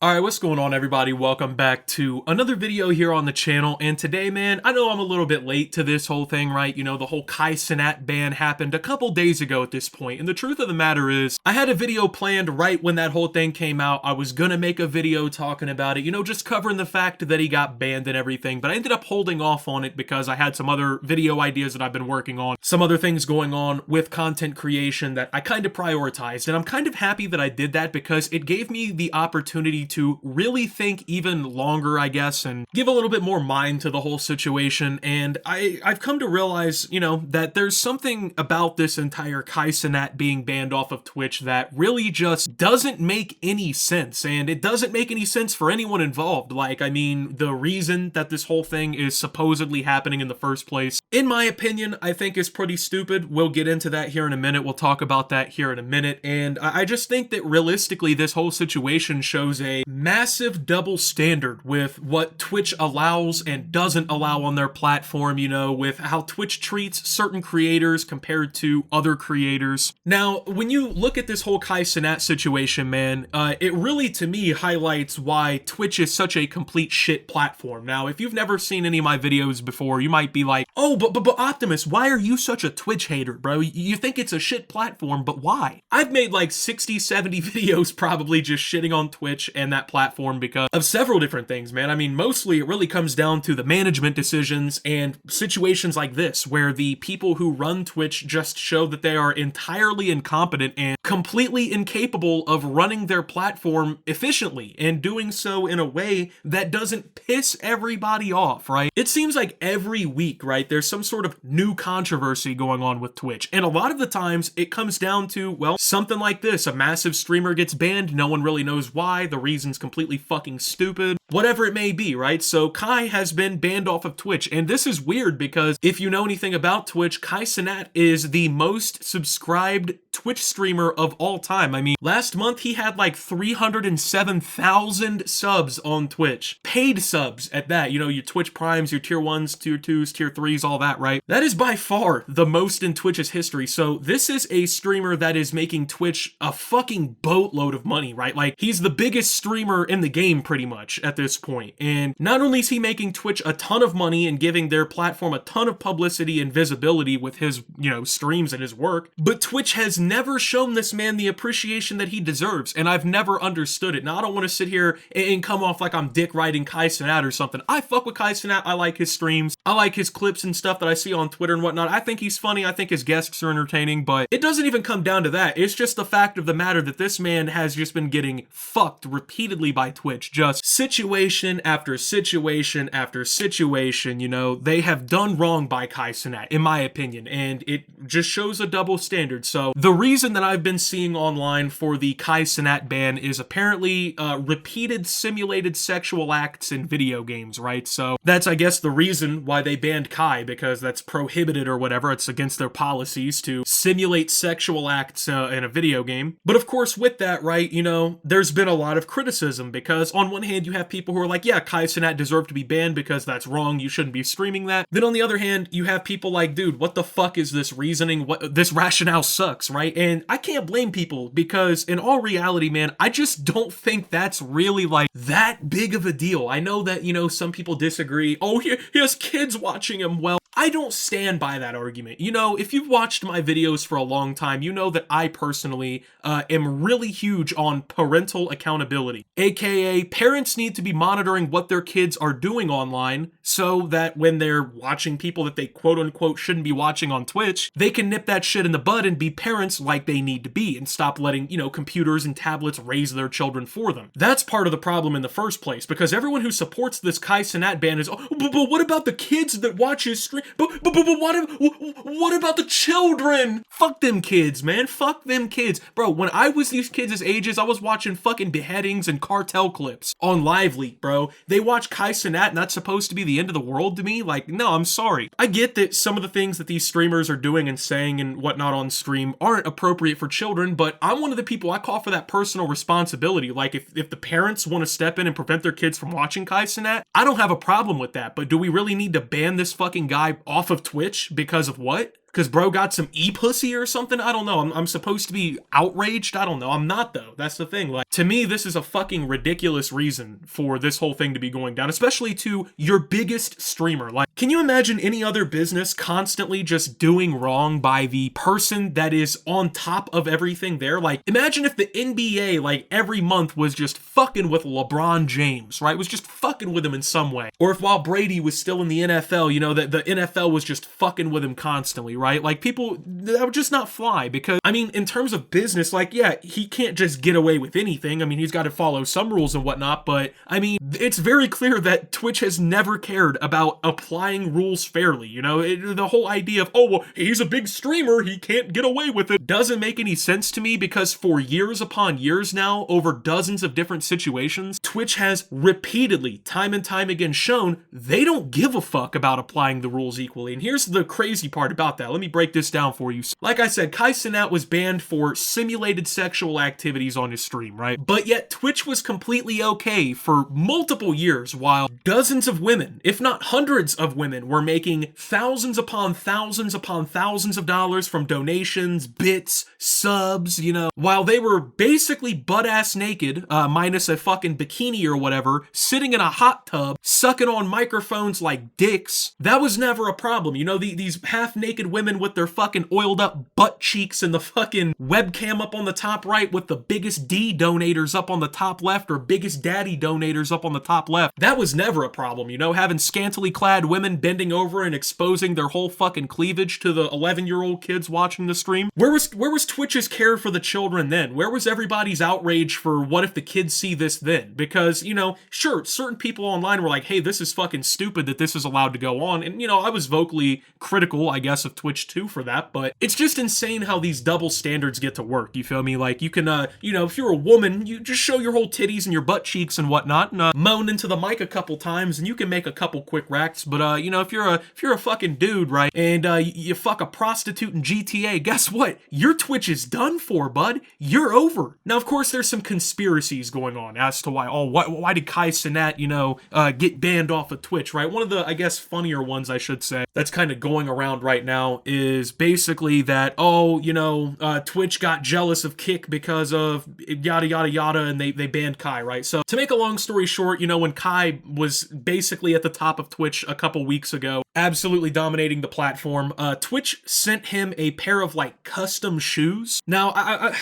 Alright, what's going on everybody? Welcome back to another video here on the channel, and today, man, I know I'm a little bit late to this whole thing, right? You know, the whole Kai Cenat ban happened a couple days ago at this point, and the truth of the matter is, I had a video planned right when that whole thing came out. I was gonna make a video talking about it, you know, just covering the fact that he got banned and everything, but I ended up holding off on it because I had some other video ideas that I've been working on, some other things going on with content creation that I kind of prioritized, and I'm kind of happy that I did that because it gave me the opportunity to really think even longer, I guess, and give a little bit more mind to the whole situation. And I've come to realize, you know, that there's something about this entire Kai Cenat being banned off of Twitch that really just doesn't make any sense. And it doesn't make any sense for anyone involved. Like, I mean, the reason that this whole thing is supposedly happening in the first place, in my opinion, I think is pretty stupid. We'll get into that here in a minute. We'll talk about that here in a minute. And I just think that realistically, this whole situation shows a massive double standard with what Twitch allows and doesn't allow on their platform, you know, with how Twitch treats certain creators compared to other creators. Now, when you look at this whole Kai Cenat situation, man, it really, to me, highlights why Twitch is such a complete shit platform. Now, if you've never seen any of my videos before, you might be like, oh, but Optimus, why are you such a Twitch hater, bro? You think it's a shit platform, but why? I've made like 60, 70 videos probably just shitting on Twitch and that platform because of several different things, man. I mean, mostly it really comes down to the management decisions and situations like this, where the people who run Twitch just show that they are entirely incompetent and completely incapable of running their platform efficiently and doing so in a way that doesn't piss everybody off, right? It seems like every week, right, there's some sort of new controversy going on with Twitch. And a lot of the times it comes down to, well, something like this. A massive streamer gets banned. No one really knows why. The reason's completely fucking stupid. Whatever it may be, right? So Kai has been banned off of Twitch. And this is weird because if you know anything about Twitch, Kai Cenat is the most subscribed Twitch streamer of all time. I mean, last month he had like 307,000 subs on Twitch. Paid subs at that. You know, your Twitch Primes, your tier 1s, tier 2s, tier 3s, all that, right? That is by far the most in Twitch's history. So this is a streamer that is making Twitch a fucking boatload of money, right? Like, he's the biggest streamer in the game pretty much at this point. And not only is he making Twitch a ton of money and giving their platform a ton of publicity and visibility with his, you know, streams and his work, but Twitch has never shown this man the appreciation that he deserves, and I've never understood it. Now, I don't want to sit here and come off like I'm dick riding Kai Cenat or something. I fuck with Kai Cenat. I like his streams. I like his clips and stuff that I see on Twitter and whatnot. I think he's funny. I think his guests are entertaining, but it doesn't even come down to that. It's just the fact of the matter that this man has just been getting fucked repeatedly by Twitch. Just situation after situation after situation, you know, they have done wrong by Kai Cenat, in my opinion, and it just shows a double standard. So the reason that I've been seeing online for the Kai Cenat ban is apparently repeated simulated sexual acts in video games, right? So that's, I guess, the reason why they banned Kai, because that's prohibited or whatever. It's against their policies to simulate sexual acts in a video game. But of course, with that, right, you know, there's been a lot of criticism because on one hand, you have people who are like, yeah, Kai Cenat deserved to be banned because that's wrong. You shouldn't be streaming that. Then on the other hand, you have people like, dude, what the fuck is this reasoning? What, this rationale sucks, right? And I can't blame people because in all reality, man, I just don't think that's really like that big of a deal. I know that, you know, some people disagree. Oh, he has kids watching him. Well, I don't stand by that argument. You know, if you've watched my videos for a long time, you know that I personally am really huge on parental accountability, aka parents need to be monitoring what their kids are doing online so that when they're watching people that they quote unquote shouldn't be watching on Twitch, they can nip that shit in the bud and be parents like they need to be and stop letting, you know, computers and tablets raise their children for them. That's part of the problem in the first place, because everyone who supports this Kai Cenat ban is, oh, but what about the kids that watch his stream? But what about the children? Fuck them kids, man. Fuck them kids. Bro, when I was these kids' ages, I was watching fucking beheadings and cartel clips on LiveLeak, bro. They watch Kai Cenat and that's supposed to be the end of the world to me? Like, no, I'm sorry. I get that some of the things that these streamers are doing and saying and whatnot on stream aren't appropriate for children, but I'm one of the people, I call for that personal responsibility. Like, if the parents want to step in and prevent their kids from watching Kai Cenat, I don't have a problem with that. But do we really need to ban this fucking guy off of Twitch because of what? because bro got some e-pussy or something? I don't know. I'm supposed to be outraged? I don't know. I'm not, though. That's the thing. Like, to me, this is a fucking ridiculous reason for this whole thing to be going down, especially to your biggest streamer. Like, can you imagine any other business constantly just doing wrong by the person that is on top of everything there? Like, imagine if the NBA, like, every month was just fucking with LeBron James, right? Was just fucking with him in some way. Or if while Brady was still in the NFL, you know, that the NFL was just fucking with him constantly, right? Like, people, that would just not fly, because, I mean, in terms of business, like, yeah, he can't just get away with anything. I mean, he's got to follow some rules and whatnot, but, I mean, it's very clear that Twitch has never cared about applying rules fairly, you know? The whole idea of, oh, well, he's a big streamer, he can't get away with it, doesn't make any sense to me, because for years upon years now, over dozens of different situations, Twitch has repeatedly, time and time again, shown they don't give a fuck about applying the rules equally. And here's the crazy part about that. Let me break this down for you. Like I said, Kai Cenat was banned for simulated sexual activities on his stream, right? But yet Twitch was completely okay for multiple years, while dozens of women, if not hundreds of women, were making thousands upon thousands upon thousands of dollars from donations, bits, subs, you know, while they were basically butt-ass naked, minus a fucking bikini or whatever, sitting in a hot tub, sucking on microphones like dicks. That was never a problem. You know, these half-naked women with their fucking oiled up butt cheeks and the fucking webcam up on the top right with the biggest D donators up on the top left, or biggest daddy donators up on the top left. That was never a problem, you know, having scantily clad women bending over and exposing their whole fucking cleavage to the 11-year-old kids watching the stream. Where was Twitch's care for the children then? Where was everybody's outrage for what if the kids see this then? Because, you know, sure, certain people online were like, hey, this is fucking stupid that this is allowed to go on. And, you know, I was vocally critical, I guess, of Twitch too for that, but it's just insane how these double standards get to work, you feel me? Like, you can, you know, if you're a woman, you just show your whole titties and your butt cheeks and whatnot, and moan into the mic a couple times, and you can make a couple quick racks. But, you know, if you're a fucking dude, right, and you fuck a prostitute in GTA, guess what? Your Twitch is done for, bud. You're over. Now, of course, there's some conspiracies going on as to why did Kai Cenat, you know, get banned off of Twitch, right? One of the, I guess, funnier ones, I should say, that's kind of going around right now is basically that, oh, you know, Twitch got jealous of Kick because of yada, yada, yada, and they banned Kai, right? So, to make a long story short, you know, when Kai was basically at the top of Twitch a couple weeks ago, absolutely dominating the platform, Twitch sent him a pair of, like, custom shoes. Now, I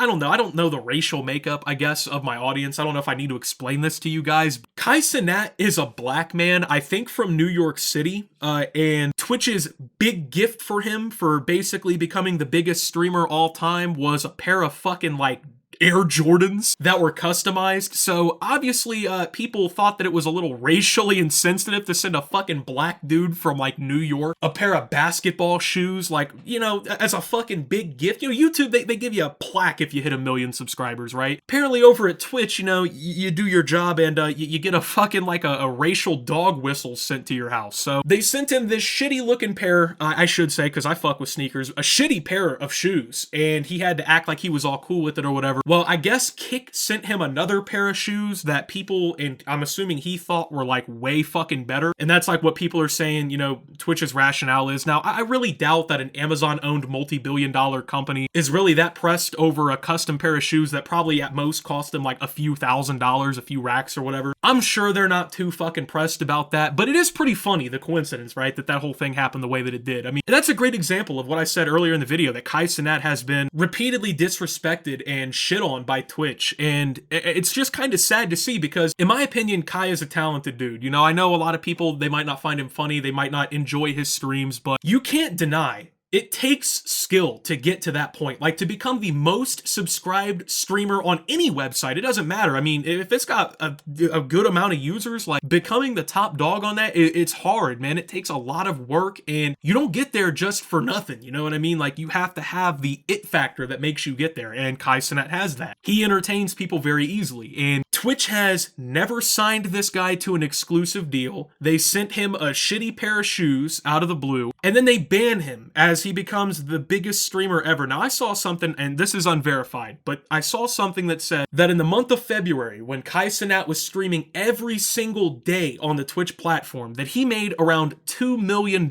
don't know. I don't know the racial makeup, I guess, of my audience. I don't know if I need to explain this to you guys. Kai Cenat is a black man, I think from New York City, and Twitch's big gift for him for basically becoming the biggest streamer all time was a pair of fucking, like, Air Jordans that were customized. So obviously people thought that it was a little racially insensitive to send a fucking black dude from like New York a pair of basketball shoes, like, you know, as a fucking big gift. You know, YouTube, they give you a plaque if you hit 1 million subscribers, right? Apparently over at Twitch, you know, you do your job and you get a fucking like a racial dog whistle sent to your house. So they sent him this shitty looking pair, I should say, because I fuck with sneakers, a shitty pair of shoes, and he had to act like he was all cool with it or whatever. Well, I guess Kick sent him another pair of shoes that people, and I'm assuming he thought were like way fucking better. And that's like what people are saying, you know, Twitch's rationale is. Now, I really doubt that an Amazon-owned multi-billion-dollar company is really that pressed over a custom pair of shoes that probably at most cost them like a few $1,000s, a few racks or whatever. I'm sure they're not too fucking pressed about that, but it is pretty funny, the coincidence, right, that whole thing happened the way that it did. I mean, that's a great example of what I said earlier in the video, that Kai Cenat has been repeatedly disrespected and shit on by Twitch, and it's just kind of sad to see, because in my opinion, Kai is a talented dude. You know, I know a lot of people, they might not find him funny, they might not enjoy his streams, but you can't deny it takes skill to get to that point. Like, to become the most subscribed streamer on any website, it doesn't matter. I mean, if it's got a good amount of users, like, becoming the top dog on that, it's hard, man. It takes a lot of work, and you don't get there just for nothing, you know what I mean? Like, you have to have the it factor that makes you get there, and Kai Cenat has that. He entertains people very easily, and Twitch has never signed this guy to an exclusive deal. They sent him a shitty pair of shoes out of the blue, and then they ban him as he becomes the biggest streamer ever. Now, I saw something, and this is unverified, but I saw something that said that in the month of February, when Kai Cenat was streaming every single day on the Twitch platform, that he made around $2 million,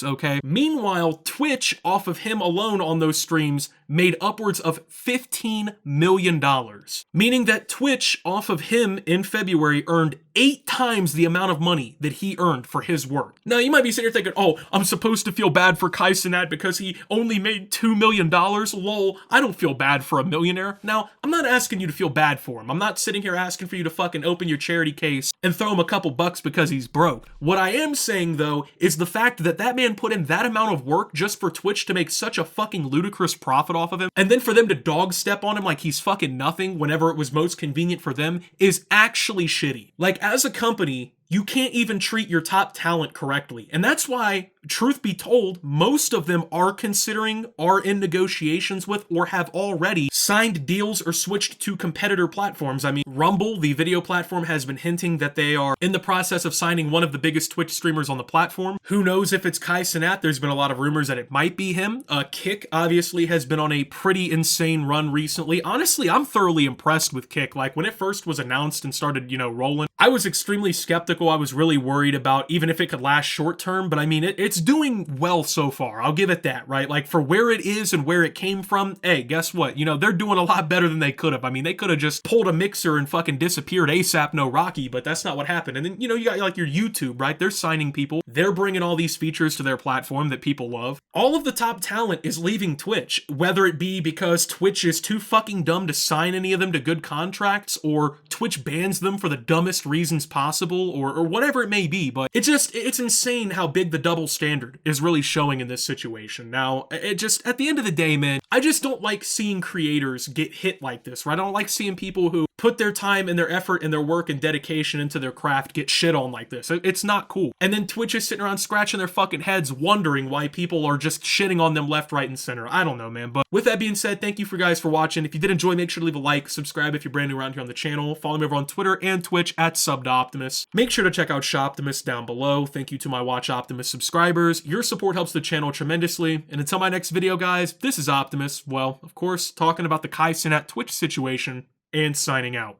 okay? Meanwhile, Twitch, off of him alone on those streams, made upwards of $15 million. Meaning that Twitch, off of him in February, earned 8 times the amount of money that he earned for his work. Now, you might be sitting here thinking, oh, I'm supposed to feel bad for Kai Cenat because he only made $2 million? Lol, I don't feel bad for a millionaire. Now, I'm not asking you to feel bad for him. I'm not sitting here asking for you to fucking open your charity case and throw him a couple bucks because he's broke. What I am saying, though, is the fact that that man put in that amount of work just for Twitch to make such a fucking ludicrous profit off of him, and then for them to dog step on him like he's fucking nothing whenever it was most convenient for them, is actually shitty. Like, as a company, you can't even treat your top talent correctly. And that's why, truth be told, most of them are in negotiations with, or have already signed deals or switched to competitor platforms. I mean, Rumble, the video platform, has been hinting that they are in the process of signing one of the biggest Twitch streamers on the platform. Who knows if it's Kai Cenat? There's been a lot of rumors that it might be him. Kick, obviously, has been on a pretty insane run recently. Honestly, I'm thoroughly impressed with Kick. Like, when it first was announced and started, rolling, I was extremely skeptical. I was really worried about even if it could last short term, but I mean, it's doing well so far. I'll give it that, right? Like, for where it is and where it came from, hey, guess what? They're doing a lot better than they could have. I mean, they could have just pulled a mixer and fucking disappeared ASAP, no Rocky, but that's not what happened. And then, you got like your YouTube, right? They're signing people. They're bringing all these features to their platform that people love. All of the top talent is leaving Twitch, whether it be because Twitch is too fucking dumb to sign any of them to good contracts, or Twitch bans them for the dumbest reasons possible, or whatever it may be. But it's insane how big the double standard is really showing in this situation. Now, at the end of the day, man, I just don't like seeing creators get hit like this, right? I don't like seeing people who put their time and their effort and their work and dedication into their craft get shit on like this. It's not cool. And then Twitch is sitting around scratching their fucking heads wondering why people are just shitting on them left, right, and center. I don't know, man. But with that being said, thank you for guys for watching. If you did enjoy, make sure to leave a like, subscribe if you're brand new around here on the channel. Follow me over on Twitter and Twitch at SubToOptimus. Make sure to check out Shoptimus down below. Thank you to my Watch Optimus subscribers. Your support helps the channel tremendously. And until my next video, guys, this is Optimus. Well, of course, talking about the Kai Cenat Twitch situation and signing out.